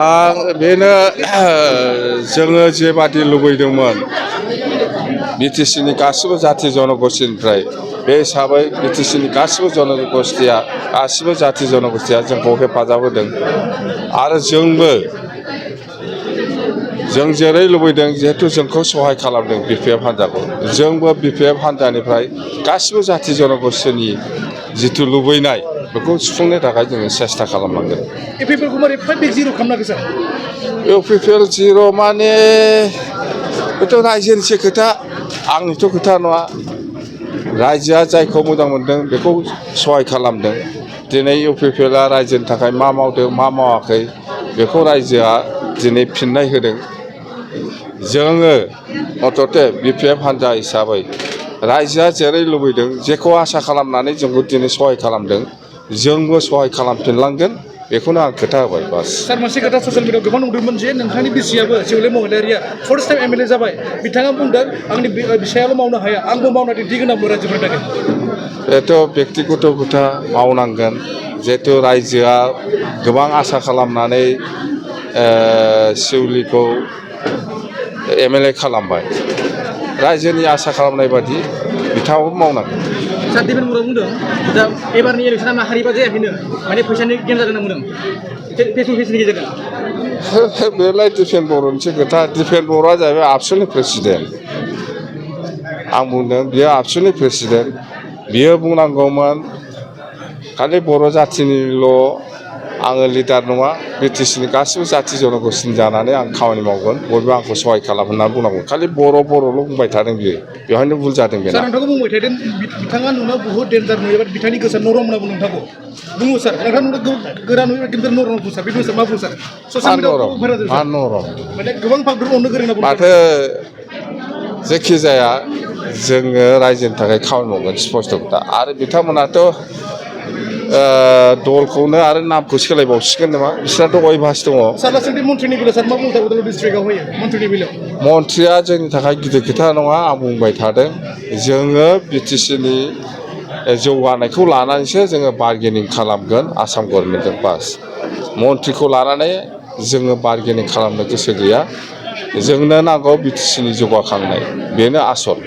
बेनो जोङो जेबादि लुबैदोंमोन बिटिसिनि गासिबो जाथि जनगोष्ठीनिफ्राय बे हिसाबै बिटिसिनि गासिबो जाथि जनगोष्ठीया जोंखौ हेफाजाब होदों आरो जों जेरै लुबैदों जिहेतु जोंखौ सहाय खालामदों बिपिएफ हान्जाखौ जोंबो बिपिएफ हान्जानिफ्राय गासिबो जाथि जनगोष्ठीनि जिथु लुबैनाय बेखौ सुफुंनो थाखाय जोङो सेस्था खालामनांगोन। इउपिपिएलखौ मारै फाइभ जिर' खालामनांगौ सार? इउपिपिएल जिर' माने बेथ' रायजोनिसो खोथा आंनिथ' खोथा नङा। रायजोआ जायखौ मोजां मोनदों बेखौ सहाय खालामदों। दिनै इउपिपिएलआ रायजोनि थाखाय मा मावदों मा मावाखै बेखौ रायजोआ दिनै फिननाय होदों। जोङो मथथे बिपिएफ हान्जा हिसाबै रायजोआ जेरै लुबैदों जेखौ आसा खालामनानै जोंखौ दिनै सहाय खालामदों जोंबो सहाय खालामफिनलांगोन बेखौनो आं खोथा होबाय बास। सार मोनसे खोथा ससियेल मिडियायाव गोबां नुदोंमोन जे नोंथांनि बिसियाबो शिवले महिलारिया फार्स्ट टाइम एमएलए जाबाय। बिथाङा बुंदों आंनि बिसायाल' मावनो हाया आंबो मावना दिन्थिगोन होनना रायजोफोरनि थाखाय। बेथ' बेक्तिगत खोथा मावनांगोन जिहेतु रायजोआ गोबां आसा खालामनानै शिवलिखौ एमएलए खालामबाय। रायजोनि आसा खालामनाय बादि बिथाङाबो मावनांगोन। सार दिपेन बर'आ बुंदों दा एबारनि इलेक्सना माहारिबा जायाखैनो माने फैसानि गेम जादों होनना बुंदों फेसबुकनि गेजेरजों। बेलाय दिपेन बर'निसो खोथा। दिपेन बर'आ जाहैबाय आबसुनि प्रेसिडेन्ट। आं बुंदों बियो आबसुनि प्रेसिडेन्ट। बियो बुंनांगौमोन खालि बर' जाथिनिल' आङो लिडार नङा बिटिसिनि गासिबो जाथि जनगोष्ठीनि जानानै आं खामानि मावगोन बयबो आंखौ सहाय खालाम होननानै बुंनांगौ। खालि बर'ल' बुंबाय थादों बियो बेवहायनो भुल जादों बेना। सार नोंथांखौ बुंबाय थादों बिथाङा नुनो बहुत डेन्जार नुयो बिथांनि गोसोआ नरम होनना बुङो नोंथांखौ बुङो सार नोंथां नुनो गोरा नुयो खिन्थु नरम बुङो सार बेखौ मा बुङो सार? ससियेल मिडियायाव मा नरम माने गोबां फागदुर अननो गोरों होनना माथो जेखि जाया जोङो रायजोनि थाखाय खामानि मावगोन स्पस्त' खोथा। आरो बिथांमोनाथ' दलखौनो आरो नामखौ सोलायबावसिगोन नामा बिसोरनाथ' अयभास दङ। सार दासान्दि मन्थ्रिनि बेलायाव सार मा बुंदों उदालगुरि डिस्ट्रिक्टआव होयो मन्थ्रिनि बेलायाव? मन्थ्रिया जोंनि थाखाय गिदिर खोथा नङा आं बुंबाय थादों। जोङो बिटिसिनि जौगानायखौ लानानैसो जोङो बार्गेनिं खालामगोन आसाम गभर्नमेन्टजों बास। मन्थ्रिखौ लानानै जोङो बार्गेनिं खालामनो गोसो गैया। जोंनो नांगौ बिटिसिनि जौगाखांनाय बेनो आसल।